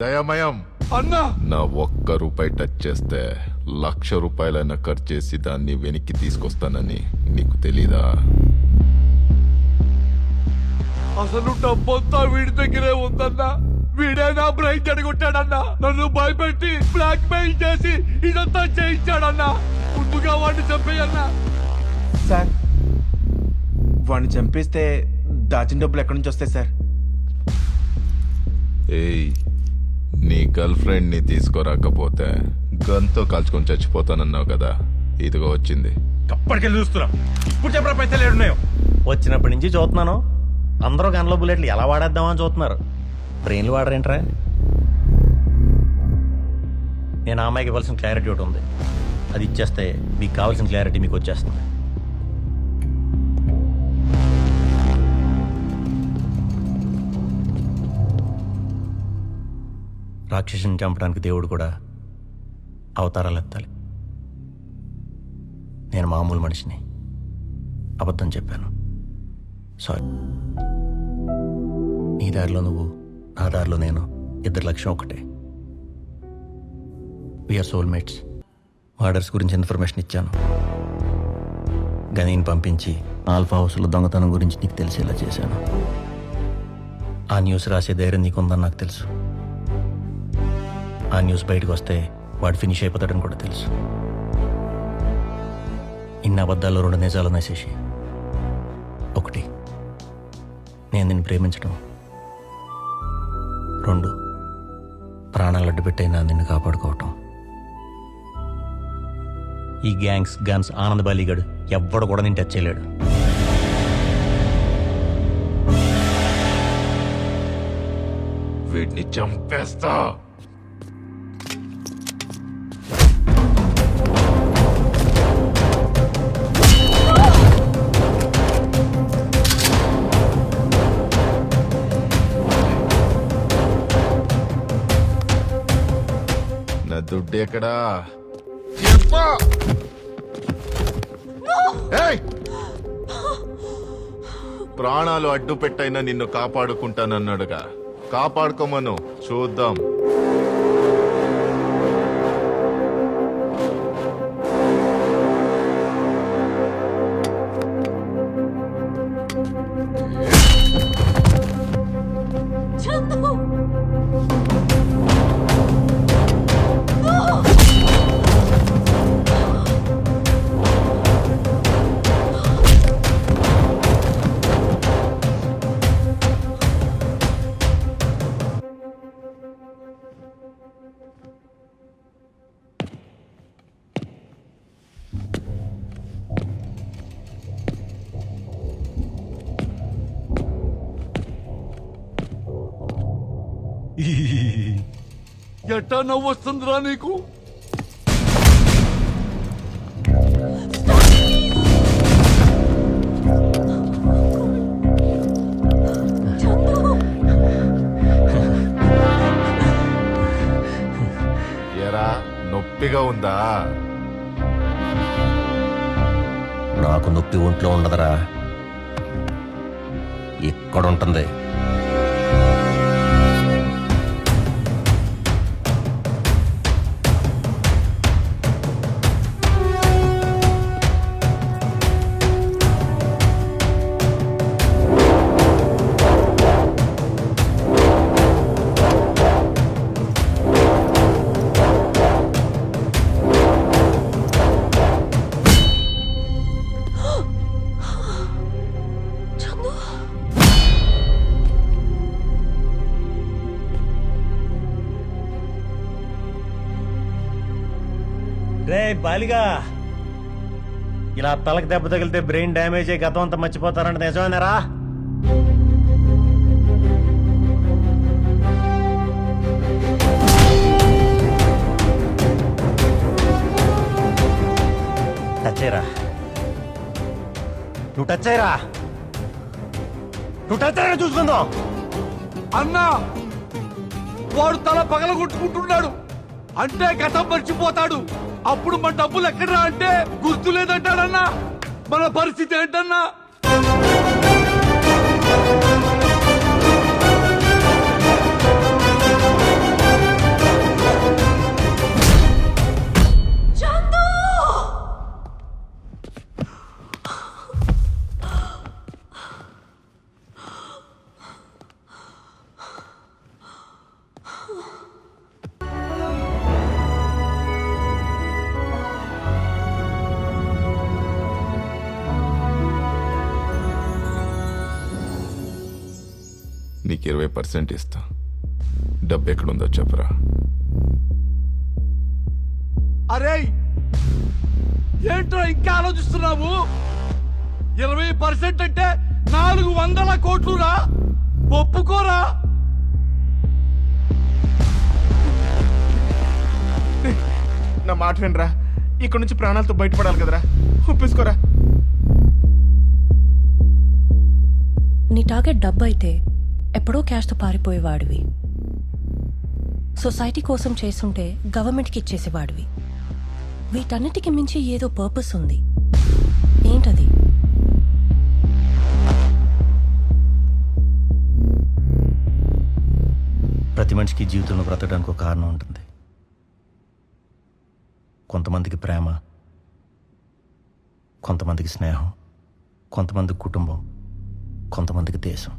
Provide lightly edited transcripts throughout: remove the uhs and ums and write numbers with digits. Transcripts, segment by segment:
దయమయం అన్నా నా ఒక్క రూపాయి టచ్ చేస్తే 1,00,000 రూపాయలైనా ఖర్చు చేసి దాన్ని వెనక్కి తీసుకొస్తానని నీకు తెలీదా? అసలు డబ్బంతా వీడి దగ్గరే ఉందన్నా. వీడే నా బ్రైన్ చెడగొట్టాడన్నా. నన్ను భయపెట్టి బ్లాక్ మెయిల్ చేసి ఇదంతా చేయించాడన్నా. ముందుగా వాడిని చంపేయన్నా. సార్ వాడిని చంపేస్తే దాచిన డబ్బులు ఎక్కడి నుంచి వస్తాయి సార్? ఏయ్, నీ గర్ల్ ఫ్రెండ్ ని తీసుకురాకపోతే గన్తో కాల్చుకొని చచ్చిపోతానన్నావు కదా, ఇదిగో వచ్చింది. అప్పటికెళ్ళి చూస్తున్నాం. ఇప్పుడు చెప్పరా పైసలు ఏడున్నాయో? వచ్చినప్పటి నుంచి చూస్తున్నాను. అందరూ గన్లో బుల్లెట్లు ఎలా వాడేద్దామని చూస్తున్నారు. బ్రెయిన్లు వాడరేంట్రా? నేను ఆ అమ్మాయికి ఇవ్వాల్సిన క్లారిటీ ఒకటి ఉంది. అది ఇచ్చేస్తే మీకు కావాల్సిన క్లారిటీ మీకు వచ్చేస్తుంది. రాక్షసుని చంపడానికి దేవుడు కూడా అవతారాలు ఎత్తాలి. నేను మామూలు మనిషిని, అబద్ధం చెప్పాను, సారీ. నీ దారిలో నువ్వు, నా దారిలో నేను, ఇద్దరి లక్ష్యం ఒకటే. We are soulmates. మర్డర్స్ గురించి ఇన్ఫర్మేషన్ ఇచ్చాను. గనీని పంపించి ఆల్ఫా హౌస్లో దొంగతనం గురించి నీకు తెలిసేలా చేశాను. ఆ న్యూస్ రాసే ధైర్యం నీకుందని నాకు తెలుసు. ఆ న్యూస్ బయటకు వస్తే వాడు ఫినిష్ అయిపోతాడని కూడా తెలుసు. ఇన్ని అబద్ధాల్లో 2 నిజాలు నశేషి. ఒకటి, నేను నిన్ను ప్రేమించడం. 2, ప్రాణాలు అడ్డుపెట్టైనా నిన్ను కాపాడుకోవటం. ఈ గ్యాంగ్స్, గన్స్, ఆనంద్ బాలీగాడు ఎవ్వడు కూడా నేను టచ్ చేయలేడు. వీడిని చంపేస్తా. నా దుడ్డు ఎక్కడా? ఏయ్! ప్రాణాలు అడ్డు పెట్టైనా నిన్ను కాపాడుకుంటానన్నాడుగా, కాపాడుకోమను, చూద్దాం. ఎట్టా నవ్వు వస్తుందిరా నీకు? ఎరా, నొప్పిగా ఉందా? నాకు నొప్పి ఒంట్లో ఉండదురా, ఇక్కడ ఉంటుంది. రే బాలిగా, ఇలా తలకు దెబ్బ తగిలితే బ్రెయిన్ డ్యామేజ్ అయ్యి గతం అంతా మర్చిపోతారంటే నిజమేనారా? టచ్ అయ్యరా, నువ్వు టచ్ అయ్యరా, నువ్వు టచ్ అయ్యరా, చూసుకుందాం. అన్నా, వాడు తల పగలగొట్టుకుంటున్నాడు అంటే గతం మర్చిపోతాడు. అప్పుడు మన డబ్బులు ఎక్కడరా అంటే గుర్తు లేదంటాడన్నా. మన పరిస్థితి ఏంటన్నా? 20% ఇస్తా. డబ్బు ఎక్కడుందో చెప్పరా. అరే ఏంట్రా ఇంకా ఆలోచిస్తున్నావు? 20% అంటే 400 కోట్లు రా. ఒప్పుకోరా? నా మాట వినరా, ఇక్కడ నుంచి ప్రాణాలతో బయటపడాలి కదరా, ఒప్పేసుకోరా. నీ టార్గెట్ డబ్బు అయితే ఎప్పుడో క్యాష్తో పారిపోయేవాడివి. సొసైటీ కోసం చేస్తుంటే గవర్నమెంట్కి ఇచ్చేసేవాడివి. వీటన్నిటికి మించి ఏదో పర్పస్ ఉంది. ఏంటది? ప్రతి మనిషికి జీవితంలో బ్రతకడానికి ఒక కారణం ఉంటుంది. కొంతమందికి ప్రేమ, కొంతమందికి స్నేహం, కొంతమందికి కుటుంబం, కొంతమందికి దేశం.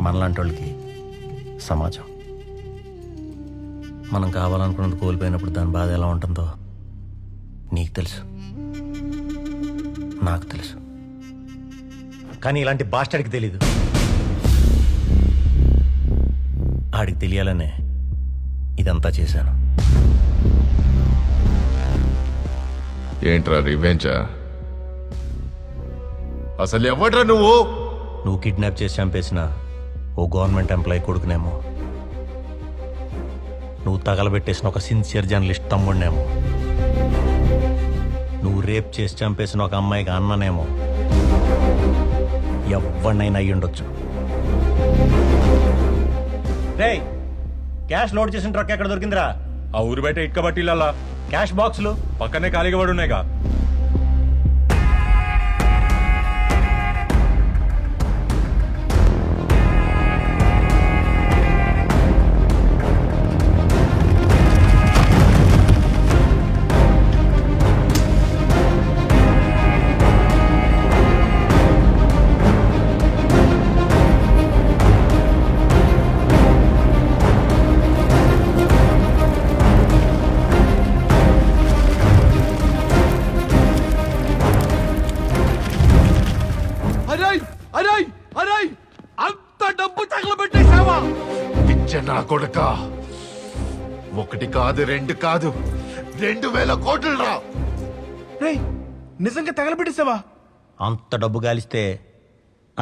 మనలాంటి వాళ్ళకి సమాజం. మనం కావాలనుకున్నది కోల్పోయినప్పుడు దాని బాధ ఎలా ఉంటుందో నీకు తెలుసు, నాకు తెలుసు. కానీ ఇలాంటి బాస్టర్కి తెలీదు. ఆడికి తెలియాలనే ఇదంతా చేశాను. ఏంట్రా రివెంజా? అసలు ఎవడ్రా నువ్వు? నువ్వు కిడ్నాప్ చేసి చంపేసిన ఓ గవర్నమెంట్ ఎంప్లాయీ కొడుకునేమో, నువ్వు తగలబెట్టేసిన ఒక సిన్సియర్ జర్నలిస్ట్ తమ్ముడినేమో, నువ్వు రేప్ చేసి చంపేసిన ఒక అమ్మాయికి అన్ననేమో, ఎవరినైనా అయ్యి ఉండొచ్చు. రేయ్, క్యాష్ లోడ్ చేసిన ట్రక్ ఎక్కడ దొరికిందిరా? ఆ ఊరు బయట ఇటుక బట్టీలల్లా క్యాష్ బాక్సులు పక్కనే ఖాళీగా పడి ఉన్నాయిగా. అరే అరే అరే అంత డబ్బు తగలబెట్టేశావా? పిచ్చ నా కొడుక, 1 కాదు 2 కాదు 2000 కోట్లు రా. రేయ్, నిజంగా తగలబెట్టేసావా? అంత డబ్బు గాలిస్తే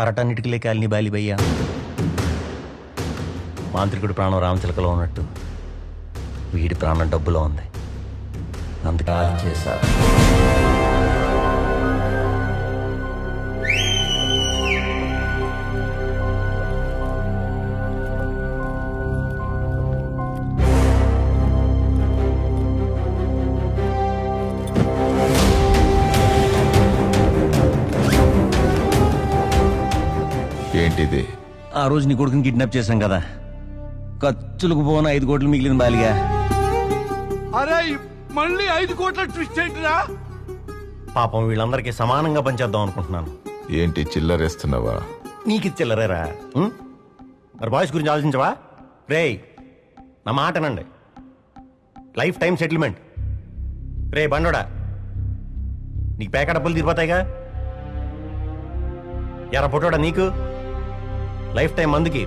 అరటన్నిటికి కాలిని బాలిబయ్యా. మాంత్రికుడి ప్రాణం రామచిలకలో ఉన్నట్టు వీడి ప్రాణం డబ్బులో ఉంది. అందుకే అది చేశారు. ఏంటిది? ఆ రోజు నీ కొడుకుని కిడ్నాప్ చేశాం కదా, ఖర్చులకు పోను 5 కోట్లు మిగిలింది బాలిగా. అరే మళ్ళీ 5 కోట్ల ట్విస్ట్ ఏంటిరా? పాపం వీళ్ళందరికీ సమానంగా పనిచేద్దాం అనుకుంటున్నాను. ఏంటి చిల్లరేస్తున్నావా? నీకు ఇచ్చెల్లరేరా? మరి బాయ్స్ గురించి ఆలోచించవా? రేయ్, నా మాటనండి. Life time settlement. రే బండోడా, నీకు పేక డబ్బులు తీరిపోతాయిగా. ఎరా పొట్టోడా, నీకు లైఫ్ టైం మందుకి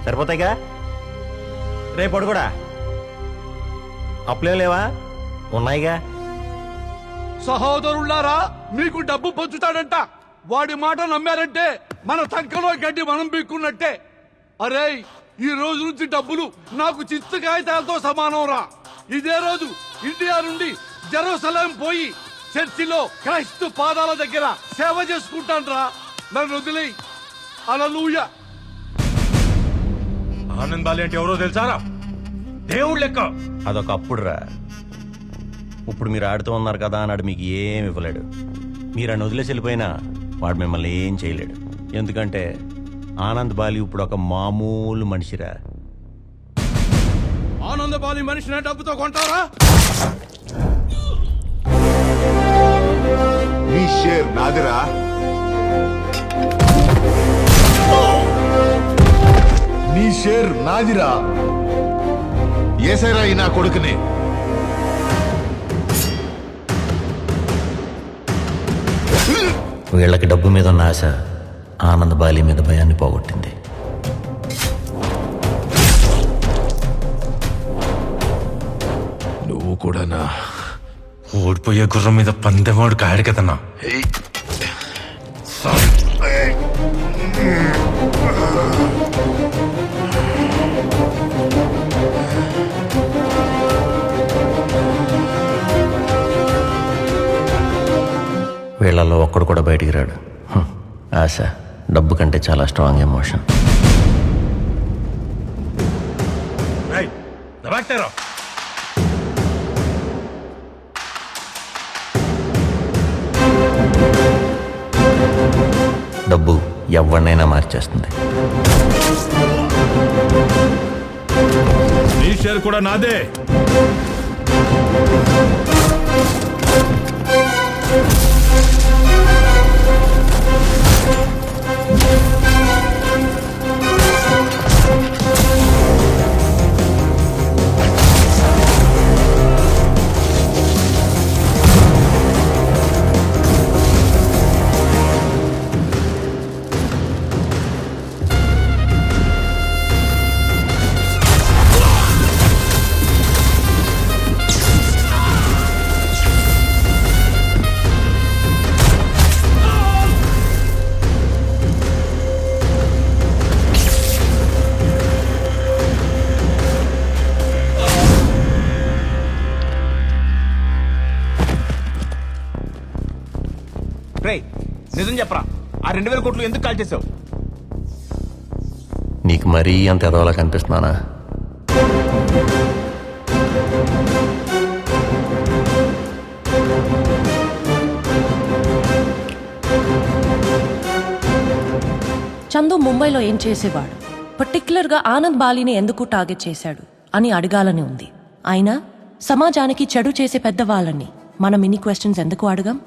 సరిపోతాయిగా. రే పొడుగుడా, అప్పులేం లేవా? ఉన్నాయిగా. సహోదరులారా, మీకు డబ్బు పంచుతాడంట. వాడి మాట నమ్మారంటే మన సంఖలో గడ్డి మనం పీక్కున్నట్టే. అరే ఈ రోజు నుంచి డబ్బులు నాకు చిత్తు కాగితాలతో సమానం రా. ఇదే రోజు ఇండియా నుండి జెరూసలేం పోయి చర్చిలో క్రైస్తు పాదాల దగ్గర సేవ చేసుకుంటాను రా. నన్ను వదిలేయ్. హల్లెలూయా. ఆనంద్ బాలి అంటే ఎవరో తెలుసారా? దేవుడు లెక్క. అదొక అప్పుడురా. ఇప్పుడు మీరు ఆడుతూ ఉన్నారు కదా అన్నాడు మీకు ఏం ఇవ్వలేడు. మీరు ఆయన వదిలేసి వెళ్ళిపోయినా వాడు మిమ్మల్ని ఏం చేయలేడు. ఎందుకంటే ఆనంద్ బాలి ఇప్పుడు ఒక మామూలు మనిషిరా. ఆనందబాలి మనిషిని డబ్బుతో కొంటారా? నీ షేర్ నాదిరా. నీ షేర్ నాదిరా. ఏసైరా ఈ నా కొడుకుని. వీళ్ళకి డబ్బు మీద ఉన్న ఆశ ఆనంద్ బాలి మీద భయాన్ని పోగొట్టింది. నువ్వు కూడానా? ఓడిపోయే గుర్రం మీద పందెమాడు కాడు కదన్నా. వీళ్ళల్లో ఒక్కడు కూడా బయటికి రాడు. ఆశ డబ్బు కంటే చాలా స్ట్రాంగ్ ఎమోషన్. రేయ్, దబాక్తారా? డబ్బు ఎవరినైనా మార్చేస్తుంది. నీ షేర్ కూడా నాదే. రే నిజం చెప్పరా, ఆ 2,000 కోట్లు ఎందుకు కాల్ చేసావు? నీకు మరీ అంత ఎదవలా కనిపిస్తున్నానా? చందు ముంబైలో ఏం చేసేవాడు, పర్టిక్యులర్గా ఆనంద్ బాలిని ఎందుకు టార్గెట్ చేశాడు అని అడగాలని ఉంది. అయినా సమాజానికి చెడు చేసే పెద్దవాళ్ళని మనం ఇన్ని క్వశ్చన్స్ ఎందుకు అడగం?